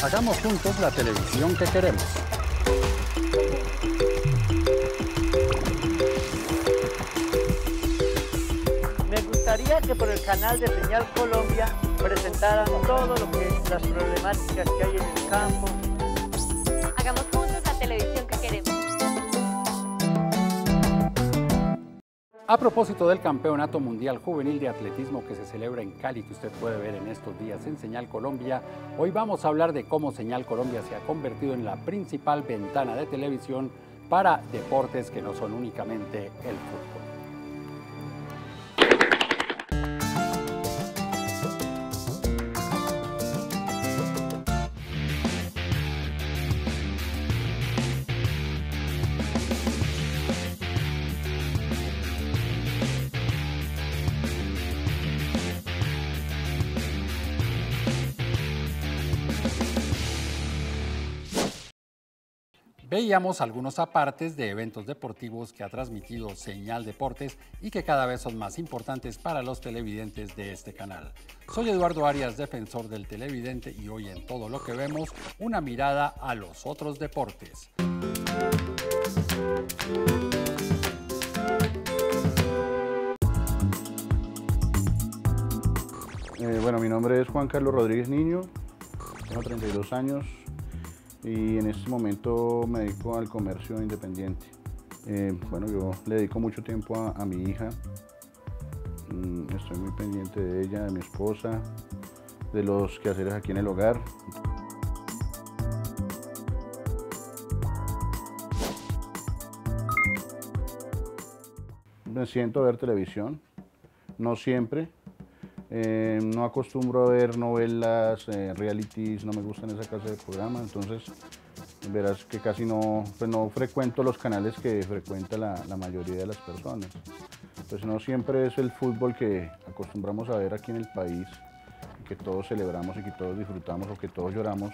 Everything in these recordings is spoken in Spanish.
Hagamos juntos la televisión que queremos. Me gustaría que por el canal de Señal Colombia presentaran todo lo que es las problemáticas que hay en el campo. Hagamos juntos la televisión que queremos. A propósito del Campeonato Mundial Juvenil de Atletismo que se celebra en Cali, que usted puede ver en estos días en Señal Colombia, hoy vamos a hablar de cómo Señal Colombia se ha convertido en la principal ventana de televisión para deportes que no son únicamente el fútbol. Veíamos algunos apartes de eventos deportivos que ha transmitido Señal Deportes y que cada vez son más importantes para los televidentes de este canal. Soy Eduardo Arias, defensor del televidente, y hoy en Todo lo que vemos, una mirada a los otros deportes. Bueno, mi nombre es Juan Carlos Rodríguez Niño, tengo 32 años. Y en este momento me dedico al comercio independiente. Bueno, yo le dedico mucho tiempo a mi hija. Estoy muy pendiente de ella, de mi esposa, de los quehaceres aquí en el hogar. Me siento a ver televisión, no siempre. No acostumbro a ver novelas, realities, no me gustan esa clase de programa, entonces verás que casi no frecuento los canales que frecuenta la mayoría de las personas. Pues no siempre es el fútbol que acostumbramos a ver aquí en el país, que todos celebramos y que todos disfrutamos o que todos lloramos.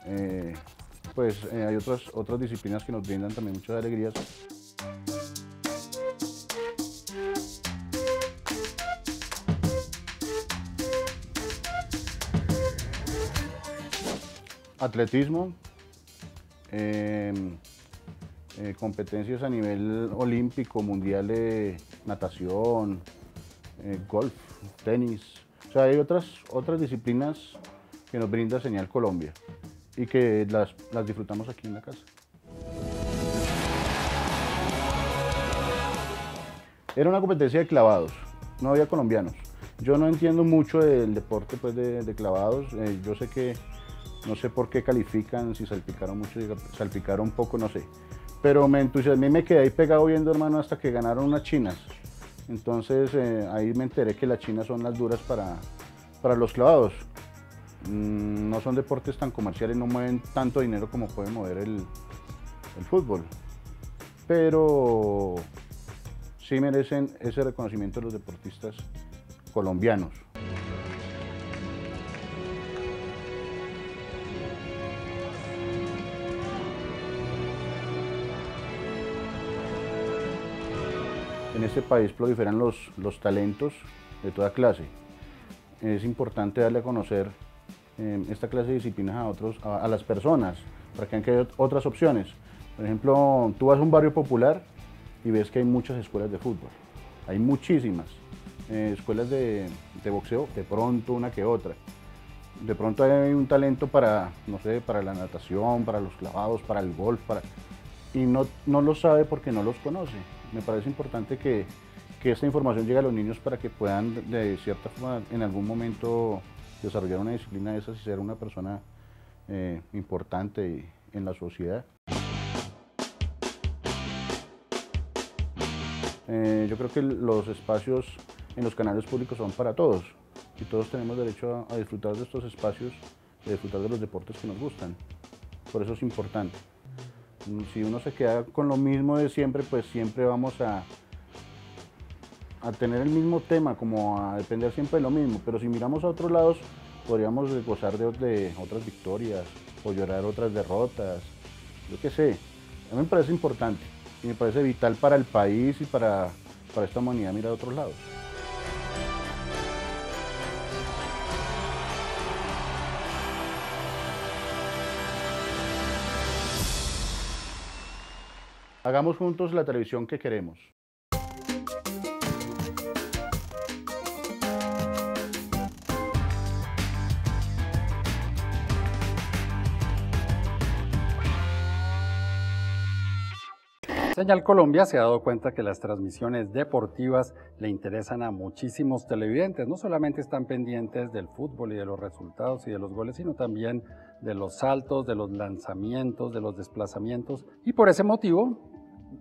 Hay otras disciplinas que nos brindan también muchas alegrías. Atletismo, competencias a nivel olímpico, mundial de natación, golf, tenis. O sea, hay otras disciplinas que nos brinda Señal Colombia y que las disfrutamos aquí en la casa. Era una competencia de clavados, no había colombianos. Yo no entiendo mucho del deporte pues, de clavados, yo sé que no sé por qué califican, si salpicaron mucho, si salpicaron poco, no sé. Pero me entusiasmé y me quedé ahí pegado viendo, hermano, hasta que ganaron unas chinas. Entonces ahí me enteré que las chinas son las duras para los clavados. No son deportes tan comerciales, no mueven tanto dinero como puede mover el fútbol. Pero sí merecen ese reconocimiento de los deportistas colombianos. En este país proliferan los talentos de toda clase. Es importante darle a conocer esta clase de disciplinas a las personas, para que haya otras opciones. Por ejemplo, tú vas a un barrio popular y ves que hay muchas escuelas de fútbol. Hay muchísimas. Escuelas de boxeo, de pronto una que otra. De pronto hay un talento para, no sé, para la natación, para los clavados, para el golf, y no lo sabe porque no los conoce. Me parece importante que esta información llegue a los niños para que puedan, de cierta forma, en algún momento desarrollar una disciplina de esas y ser una persona importante en la sociedad. Yo creo que los espacios en los canales públicos son para todos y todos tenemos derecho a disfrutar de estos espacios, a disfrutar de los deportes que nos gustan. Por eso es importante. Si uno se queda con lo mismo de siempre, pues siempre vamos a tener el mismo tema, como a depender siempre de lo mismo. Pero si miramos a otros lados, podríamos gozar de otras victorias o llorar otras derrotas, yo qué sé. A mí me parece importante y me parece vital para el país y para esta humanidad mirar a otros lados. Hagamos juntos la televisión que queremos. Señal Colombia se ha dado cuenta que las transmisiones deportivas le interesan a muchísimos televidentes. No solamente están pendientes del fútbol y de los resultados y de los goles, sino también de los saltos, de los lanzamientos, de los desplazamientos. Y por ese motivo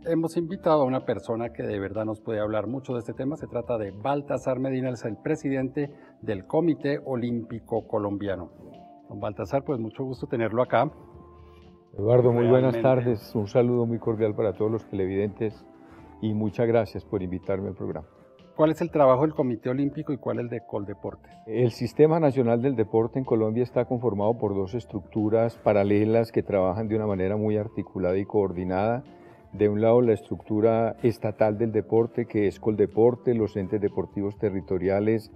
hemos invitado a una persona que de verdad nos puede hablar mucho de este tema. Se trata de Baltasar Medina, es el presidente del Comité Olímpico Colombiano. Don Baltasar, pues mucho gusto tenerlo acá. Eduardo, muy buenas tardes. Un saludo muy cordial para todos los televidentes y muchas gracias por invitarme al programa. ¿Cuál es el trabajo del Comité Olímpico y cuál el de Coldeportes? El Sistema Nacional del Deporte en Colombia está conformado por dos estructuras paralelas que trabajan de una manera muy articulada y coordinada. De un lado, la estructura estatal del deporte, que es Coldeporte, los entes deportivos territoriales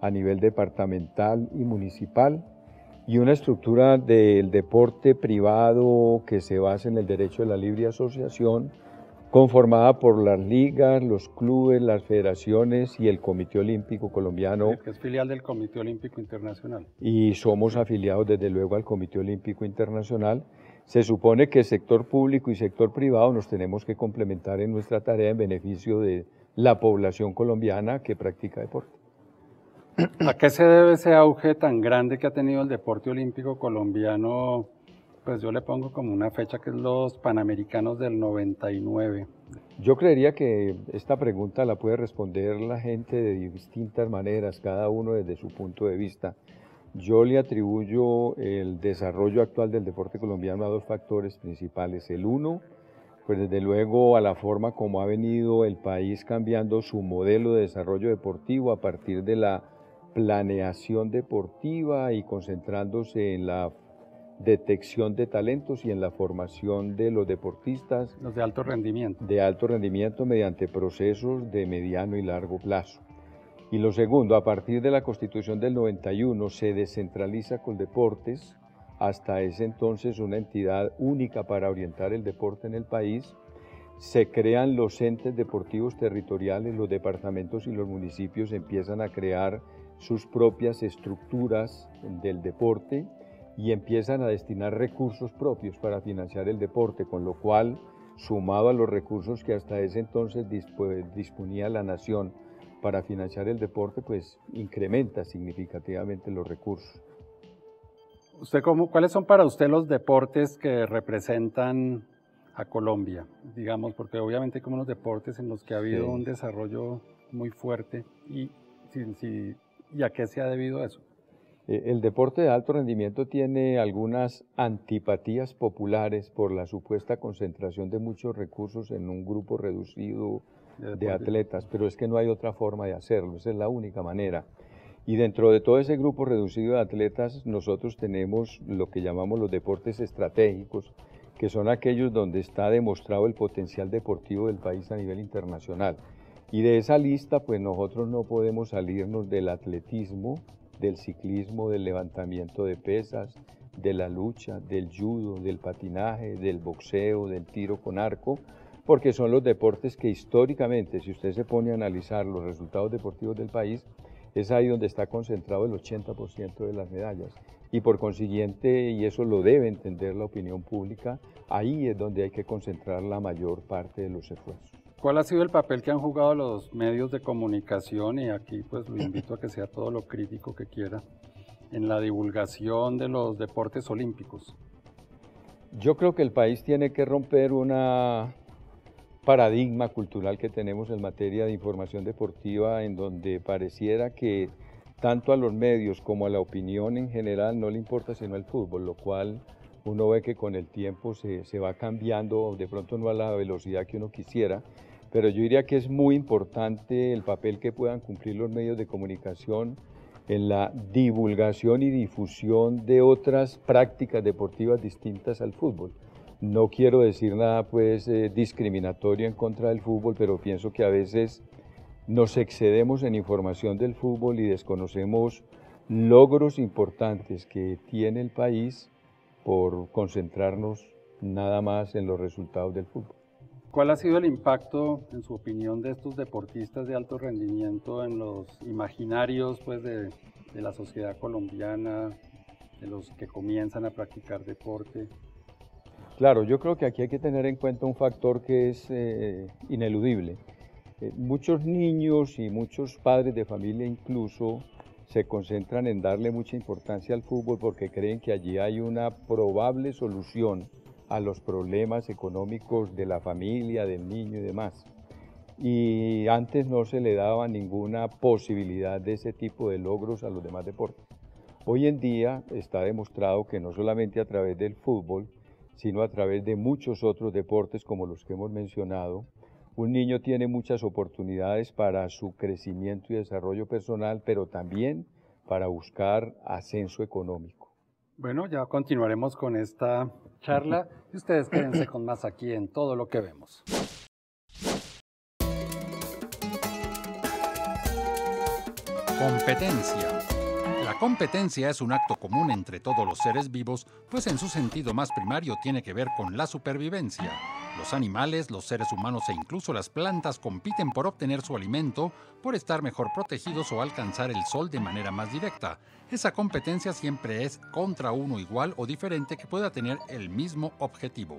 a nivel departamental y municipal, y una estructura del deporte privado que se basa en el derecho de la libre asociación, conformada por las ligas, los clubes, las federaciones y el Comité Olímpico Colombiano. Que es filial del Comité Olímpico Internacional. Y somos afiliados desde luego al Comité Olímpico Internacional. Se supone que sector público y sector privado nos tenemos que complementar en nuestra tarea en beneficio de la población colombiana que practica deporte. ¿A qué se debe ese auge tan grande que ha tenido el deporte olímpico colombiano? Pues yo le pongo como una fecha que es los Panamericanos del 99. Yo creería que esta pregunta la puede responder la gente de distintas maneras, cada uno desde su punto de vista. Yo le atribuyo el desarrollo actual del deporte colombiano a dos factores principales. El uno, pues desde luego a la forma como ha venido el país cambiando su modelo de desarrollo deportivo a partir de la planeación deportiva y concentrándose en la detección de talentos y en la formación de los deportistas. Los de alto rendimiento. De alto rendimiento mediante procesos de mediano y largo plazo. Y lo segundo, a partir de la Constitución del 91 se descentraliza Coldeportes, hasta ese entonces una entidad única para orientar el deporte en el país. Se crean los entes deportivos territoriales, los departamentos y los municipios empiezan a crear sus propias estructuras del deporte y empiezan a destinar recursos propios para financiar el deporte, con lo cual, sumado a los recursos que hasta ese entonces disponía la nación para financiar el deporte, pues incrementa significativamente los recursos. ¿Cuáles son para usted los deportes que representan a Colombia? Digamos, porque obviamente hay como unos deportes en los que ha habido un desarrollo muy fuerte ¿y a qué se ha debido eso? El deporte de alto rendimiento tiene algunas antipatías populares por la supuesta concentración de muchos recursos en un grupo reducido de atletas, pero es que no hay otra forma de hacerlo, esa es la única manera. Y dentro de todo ese grupo reducido de atletas, nosotros tenemos lo que llamamos los deportes estratégicos, que son aquellos donde está demostrado el potencial deportivo del país a nivel internacional. Y de esa lista, pues nosotros no podemos salirnos del atletismo, del ciclismo, del levantamiento de pesas, de la lucha, del judo, del patinaje, del boxeo, del tiro con arco, porque son los deportes que históricamente, si usted se pone a analizar los resultados deportivos del país, es ahí donde está concentrado el 80% de las medallas. Y por consiguiente, y eso lo debe entender la opinión pública, ahí es donde hay que concentrar la mayor parte de los esfuerzos. ¿Cuál ha sido el papel que han jugado los medios de comunicación? Y aquí pues lo invito a que sea todo lo crítico que quiera, en la divulgación de los deportes olímpicos. Yo creo que el país tiene que romper una paradigma cultural que tenemos en materia de información deportiva, en donde pareciera que tanto a los medios como a la opinión en general no le importa sino el fútbol, lo cual uno ve que con el tiempo se va cambiando, de pronto no a la velocidad que uno quisiera, pero yo diría que es muy importante el papel que puedan cumplir los medios de comunicación en la divulgación y difusión de otras prácticas deportivas distintas al fútbol. No quiero decir nada pues discriminatorio en contra del fútbol, pero pienso que a veces nos excedemos en información del fútbol y desconocemos logros importantes que tiene el país por concentrarnos nada más en los resultados del fútbol. ¿Cuál ha sido el impacto, en su opinión, de estos deportistas de alto rendimiento en los imaginarios pues, de la sociedad colombiana, de los que comienzan a practicar deporte? Claro, yo creo que aquí hay que tener en cuenta un factor que es ineludible. Muchos niños y muchos padres de familia incluso se concentran en darle mucha importancia al fútbol porque creen que allí hay una probable solución a los problemas económicos de la familia, del niño y demás. Y antes no se le daba ninguna posibilidad de ese tipo de logros a los demás deportes. Hoy en día está demostrado que no solamente a través del fútbol, sino a través de muchos otros deportes como los que hemos mencionado, un niño tiene muchas oportunidades para su crecimiento y desarrollo personal, pero también para buscar ascenso económico. Bueno, ya continuaremos con esta charla y ustedes quédense con más aquí en Todo lo que vemos. Competencia. La competencia es un acto común entre todos los seres vivos, pues en su sentido más primario tiene que ver con la supervivencia. Los animales, los seres humanos e incluso las plantas compiten por obtener su alimento, por estar mejor protegidos o alcanzar el sol de manera más directa. Esa competencia siempre es contra uno igual o diferente que pueda tener el mismo objetivo.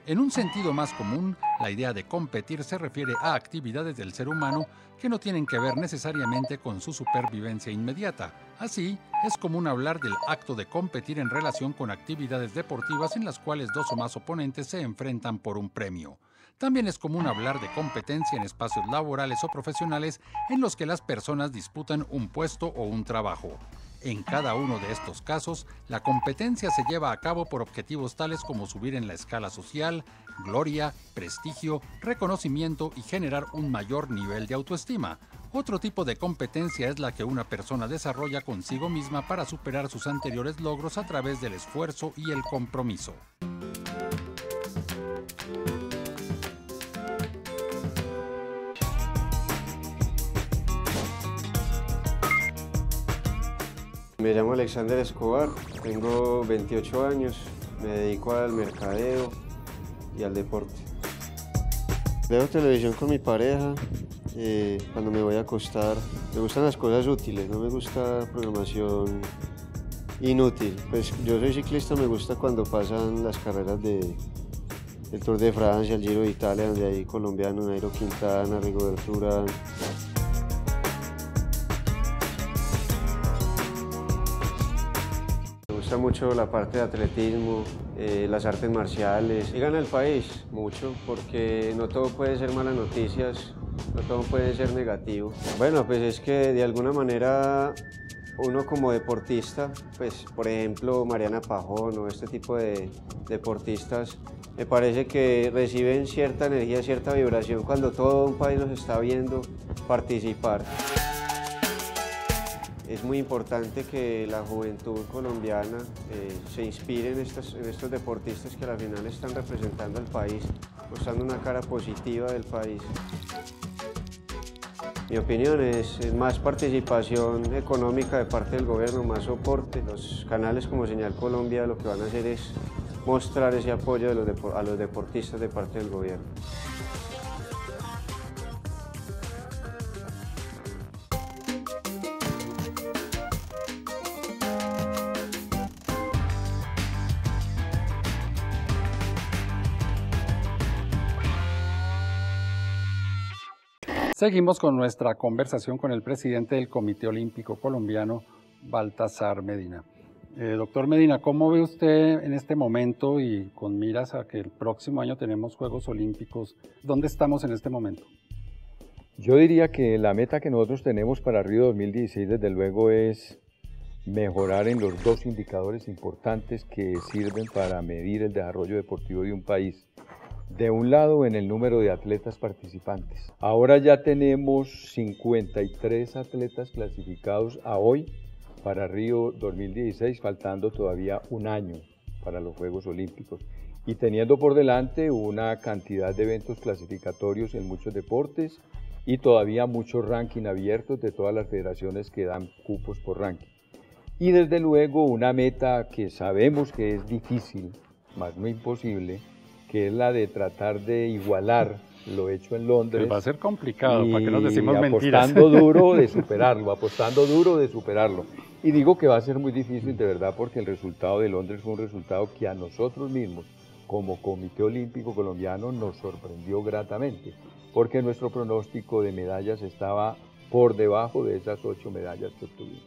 En un sentido más común, la idea de competir se refiere a actividades del ser humano que no tienen que ver necesariamente con su supervivencia inmediata. Así, es común hablar del acto de competir en relación con actividades deportivas en las cuales dos o más oponentes se enfrentan por un premio. También es común hablar de competencia en espacios laborales o profesionales en los que las personas disputan un puesto o un trabajo. En cada uno de estos casos, la competencia se lleva a cabo por objetivos tales como subir en la escala social, gloria, prestigio, reconocimiento y generar un mayor nivel de autoestima. Otro tipo de competencia es la que una persona desarrolla consigo misma para superar sus anteriores logros a través del esfuerzo y el compromiso. Me llamo Alexander Escobar, tengo 28 años, me dedico al mercadeo y al deporte. Veo televisión con mi pareja, cuando me voy a acostar. Me gustan las cosas útiles, no me gusta programación inútil. Pues yo soy ciclista, me gusta cuando pasan las carreras del Tour de Francia, el Giro de Italia, donde hay colombianos, Nairo Quintana, Rigoberto Urán. Me gusta mucho la parte de atletismo, las artes marciales. Y gana el país mucho porque no todo puede ser malas noticias, no todo puede ser negativo. Bueno, pues es que de alguna manera uno como deportista, pues por ejemplo Mariana Pajón o este tipo de deportistas, me parece que reciben cierta energía, cierta vibración cuando todo un país los está viendo participar. Es muy importante que la juventud colombiana se inspire en estos deportistas que al final están representando al país, mostrando una cara positiva del país. Mi opinión es más participación económica de parte del gobierno, más soporte. Los canales como Señal Colombia lo que van a hacer es mostrar ese apoyo a los deportistas de parte del gobierno. Seguimos con nuestra conversación con el presidente del Comité Olímpico Colombiano, Baltasar Medina. Doctor Medina, ¿cómo ve usted en este momento y con miras a que el próximo año tenemos Juegos Olímpicos? ¿Dónde estamos en este momento? Yo diría que la meta que nosotros tenemos para Río 2016, desde luego, es mejorar en los dos indicadores importantes que sirven para medir el desarrollo deportivo de un país. De un lado, en el número de atletas participantes. Ahora ya tenemos 53 atletas clasificados a hoy para Río 2016, faltando todavía un año para los Juegos Olímpicos y teniendo por delante una cantidad de eventos clasificatorios en muchos deportes y todavía muchos ranking abiertos de todas las federaciones que dan cupos por ranking. Y desde luego una meta que sabemos que es difícil, más no imposible, que es la de tratar de igualar lo hecho en Londres. Pues va a ser complicado, ¿para qué nos decimos mentiras? Apostando duro de superarlo. Y digo que va a ser muy difícil de verdad porque el resultado de Londres fue un resultado que a nosotros mismos, como Comité Olímpico Colombiano, nos sorprendió gratamente, porque nuestro pronóstico de medallas estaba por debajo de esas 8 medallas que obtuvimos.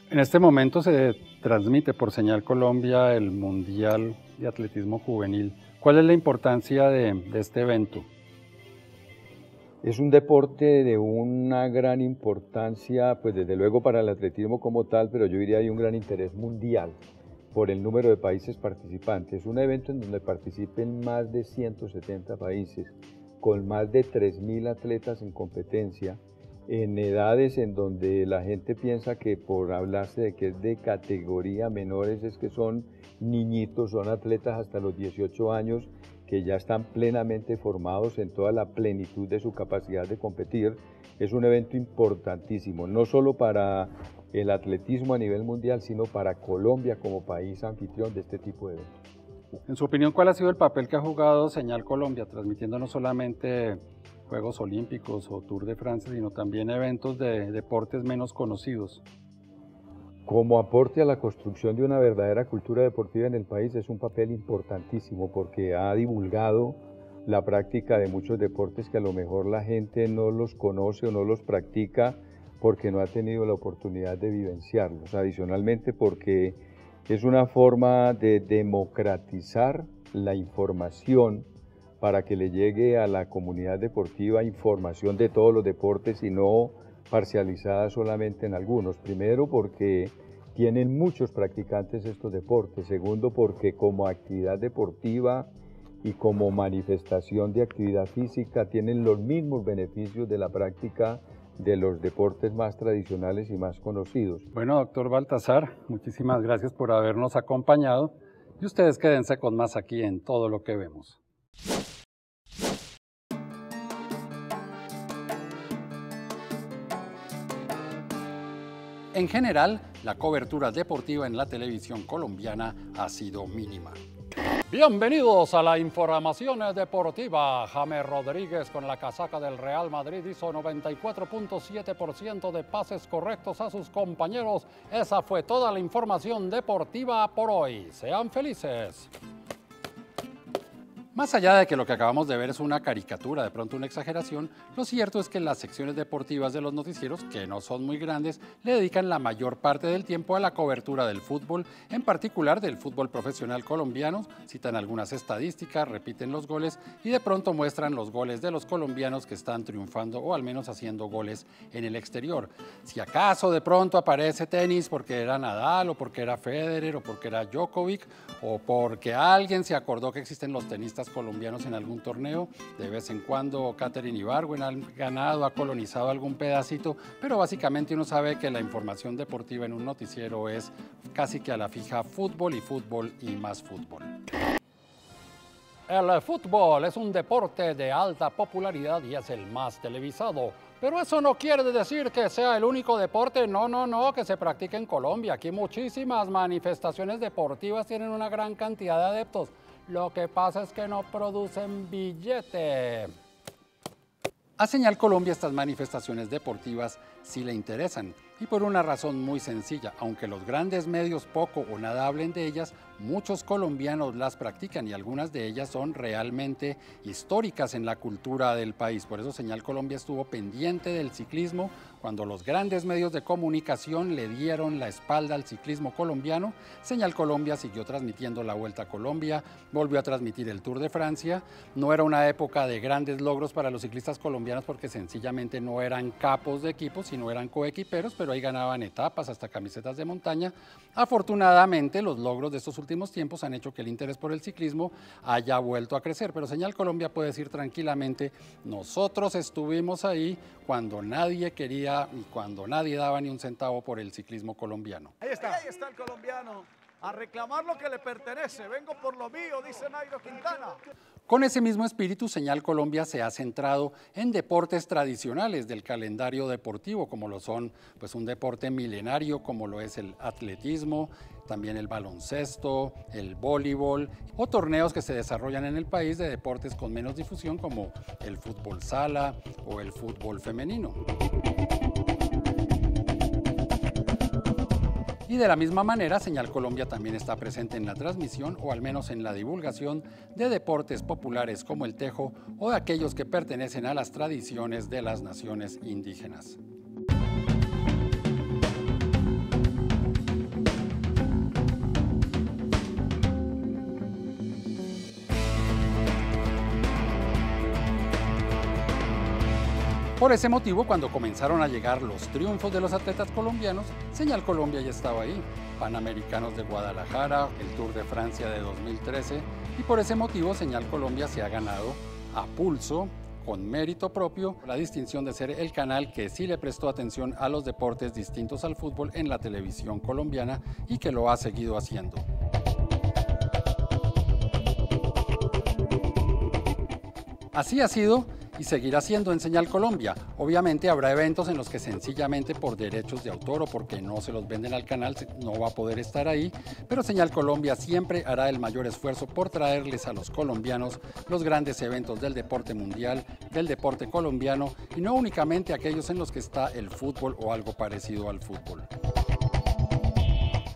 En este momento se transmite por Señal Colombia el Mundial de Atletismo Juvenil. ¿Cuál es la importancia de este evento? Es un deporte de una gran importancia, pues desde luego para el atletismo como tal, pero yo diría hay un gran interés mundial por el número de países participantes. Es un evento en donde participen más de 170 países, con más de 3.000 atletas en competencia, en edades en donde la gente piensa que por hablarse de que es de categoría menores es que son niñitos, son atletas hasta los 18 años, que ya están plenamente formados en toda la plenitud de su capacidad de competir. Es un evento importantísimo, no solo para el atletismo a nivel mundial, sino para Colombia como país anfitrión de este tipo de eventos. En su opinión, ¿cuál ha sido el papel que ha jugado Señal Colombia, transmitiendo no solamente Juegos Olímpicos o Tour de Francia, sino también eventos de deportes menos conocidos? Como aporte a la construcción de una verdadera cultura deportiva en el país es un papel importantísimo porque ha divulgado la práctica de muchos deportes que a lo mejor la gente no los conoce o no los practica porque no ha tenido la oportunidad de vivenciarlos. Adicionalmente porque es una forma de democratizar la información para que le llegue a la comunidad deportiva información de todos los deportes y no parcializada solamente en algunos. Primero porque tienen muchos practicantes estos deportes. Segundo porque como actividad deportiva y como manifestación de actividad física tienen los mismos beneficios de la práctica de los deportes más tradicionales y más conocidos. Bueno, doctor Baltasar, muchísimas gracias por habernos acompañado y ustedes quédense con más aquí en Todo lo que Vemos. En general, la cobertura deportiva en la televisión colombiana ha sido mínima. Bienvenidos a la información deportiva. James Rodríguez con la casaca del Real Madrid hizo 94.7% de pases correctos a sus compañeros. Esa fue toda la información deportiva por hoy. Sean felices. Más allá de que lo que acabamos de ver es una caricatura, de pronto una exageración, lo cierto es que las secciones deportivas de los noticieros, que no son muy grandes, le dedican la mayor parte del tiempo a la cobertura del fútbol, en particular del fútbol profesional colombiano, citan algunas estadísticas, repiten los goles y de pronto muestran los goles de los colombianos que están triunfando o al menos haciendo goles en el exterior. Si acaso de pronto aparece tenis porque era Nadal o porque era Federer o porque era Djokovic o porque alguien se acordó que existen los tenistas colombianos en algún torneo, de vez en cuando Katherine Ibargüen ha ganado, ha colonizado algún pedacito, pero básicamente uno sabe que la información deportiva en un noticiero es casi que a la fija fútbol y más fútbol. El fútbol es un deporte de alta popularidad y es el más televisado. Pero eso no quiere decir que sea el único deporte, no, que se practique en Colombia. Aquí muchísimas manifestaciones deportivas tienen una gran cantidad de adeptos. Lo que pasa es que no producen billete. A Señal Colombia estas manifestaciones deportivas sí le interesan, y por una razón muy sencilla. Aunque los grandes medios poco o nada hablen de ellas, muchos colombianos las practican y algunas de ellas son realmente históricas en la cultura del país. Por eso Señal Colombia estuvo pendiente del ciclismo cuando los grandes medios de comunicación le dieron la espalda al ciclismo colombiano. Señal Colombia siguió transmitiendo la Vuelta a Colombia, volvió a transmitir el Tour de Francia. No era una época de grandes logros para los ciclistas colombianos porque sencillamente no eran capos de equipos, sino eran coequiperos, pero ahí ganaban etapas, hasta camisetas de montaña. Afortunadamente, los logros de estos últimos tiempos han hecho que el interés por el ciclismo haya vuelto a crecer, pero Señal Colombia puede decir tranquilamente, nosotros estuvimos ahí cuando nadie quería y cuando nadie daba ni un centavo por el ciclismo colombiano. Ahí está el colombiano a reclamar lo que le pertenece. Vengo por lo mío, dice Nairo Quintana. Con ese mismo espíritu, Señal Colombia se ha centrado en deportes tradicionales del calendario deportivo, como lo son pues, un deporte milenario, como lo es el atletismo, también el baloncesto, el voleibol, o torneos que se desarrollan en el país de deportes con menos difusión, como el fútbol sala o el fútbol femenino. Y de la misma manera, Señal Colombia también está presente en la transmisión o al menos en la divulgación de deportes populares como el tejo o de aquellos que pertenecen a las tradiciones de las naciones indígenas. Por ese motivo, cuando comenzaron a llegar los triunfos de los atletas colombianos, Señal Colombia ya estaba ahí. Panamericanos de Guadalajara, el Tour de Francia de 2013, y por ese motivo Señal Colombia se ha ganado a pulso, con mérito propio, la distinción de ser el canal que sí le prestó atención a los deportes distintos al fútbol en la televisión colombiana y que lo ha seguido haciendo. Así ha sido y seguirá siendo en Señal Colombia. Obviamente habrá eventos en los que sencillamente por derechos de autor o porque no se los venden al canal no va a poder estar ahí, pero Señal Colombia siempre hará el mayor esfuerzo por traerles a los colombianos los grandes eventos del deporte mundial, del deporte colombiano y no únicamente aquellos en los que está el fútbol o algo parecido al fútbol.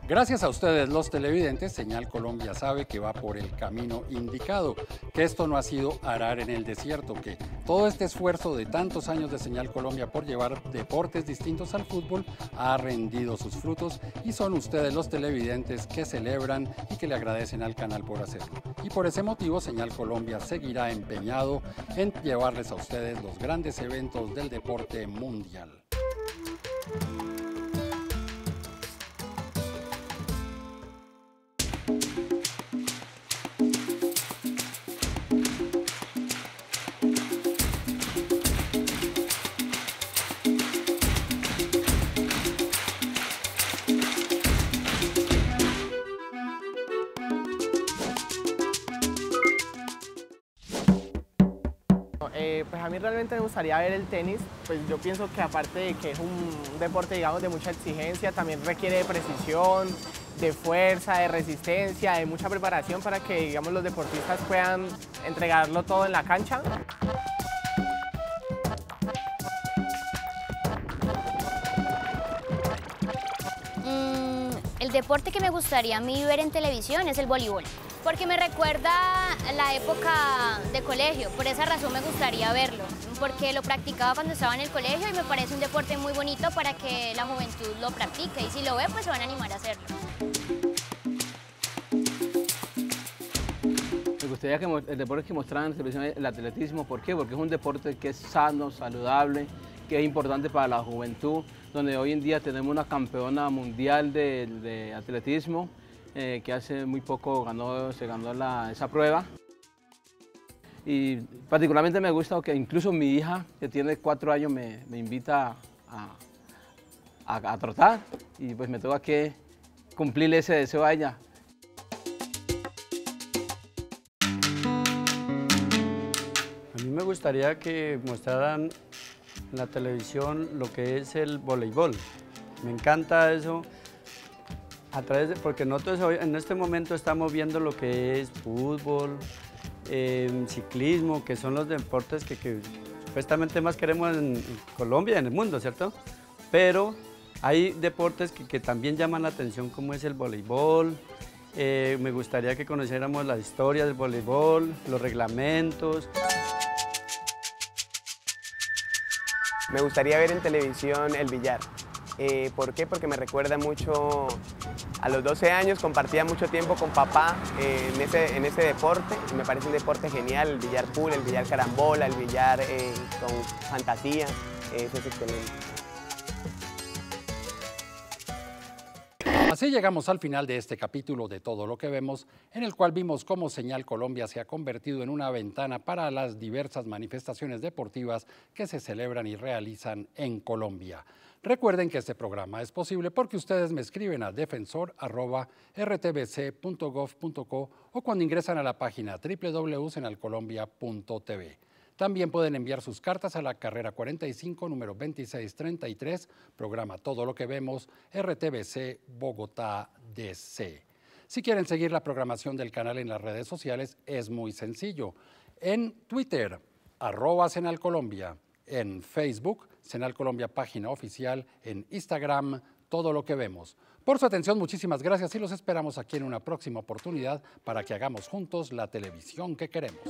Gracias a ustedes los televidentes, Señal Colombia sabe que va por el camino indicado, que esto no ha sido arar en el desierto, que todo este esfuerzo de tantos años de Señal Colombia por llevar deportes distintos al fútbol ha rendido sus frutos y son ustedes los televidentes que celebran y que le agradecen al canal por hacerlo. Y por ese motivo Señal Colombia seguirá empeñado en llevarles a ustedes los grandes eventos del deporte mundial. Pues a mí realmente me gustaría ver el tenis, pues yo pienso que aparte de que es un deporte, digamos, de mucha exigencia, también requiere de precisión, de fuerza, de resistencia, de mucha preparación para que, digamos, los deportistas puedan entregarlo todo en la cancha. El deporte que me gustaría a mí ver en televisión es el voleibol, porque me recuerda la época de colegio, por esa razón me gustaría verlo, porque lo practicaba cuando estaba en el colegio y me parece un deporte muy bonito para que la juventud lo practique y si lo ve pues se van a animar a hacerlo. Me gustaría que el deporte que mostraran en televisión el atletismo, ¿por qué? Porque es un deporte que es sano, saludable, que es importante para la juventud, donde hoy en día tenemos una campeona mundial de atletismo, que hace muy poco se ganó esa prueba. Y particularmente me gusta que incluso mi hija, que tiene 4 años, me invita a trotar y pues me toca que cumplirle ese deseo a ella. A mí me gustaría que mostraran en la televisión lo que es el voleibol. Me encanta eso. Porque nosotros hoy, en este momento estamos viendo lo que es fútbol, ciclismo, que son los deportes que supuestamente más queremos en Colombia y en el mundo, ¿cierto? Pero hay deportes que también llaman la atención, como es el voleibol. Me gustaría que conociéramos la historia del voleibol, los reglamentos. Me gustaría ver en televisión el billar. ¿Por qué? Porque me recuerda mucho, a los 12 años compartía mucho tiempo con papá en ese deporte, y me parece un deporte genial, el billar pool, el billar carambola, el billar con fantasía, eso es excelente. Así llegamos al final de este capítulo de Todo lo que vemos, en el cual vimos cómo Señal Colombia se ha convertido en una ventana para las diversas manifestaciones deportivas que se celebran y realizan en Colombia. Recuerden que este programa es posible porque ustedes me escriben a defensor@rtbc.gov.co o cuando ingresan a la página www.senalcolombia.tv. También pueden enviar sus cartas a la carrera 45, número 2633, programa Todo lo que vemos, RTBC, Bogotá, DC. Si quieren seguir la programación del canal en las redes sociales, es muy sencillo. En Twitter, @SenalColombia. En Facebook, Senal Colombia página oficial. En Instagram, Todo lo que vemos. Por su atención, muchísimas gracias y los esperamos aquí en una próxima oportunidad para que hagamos juntos la televisión que queremos.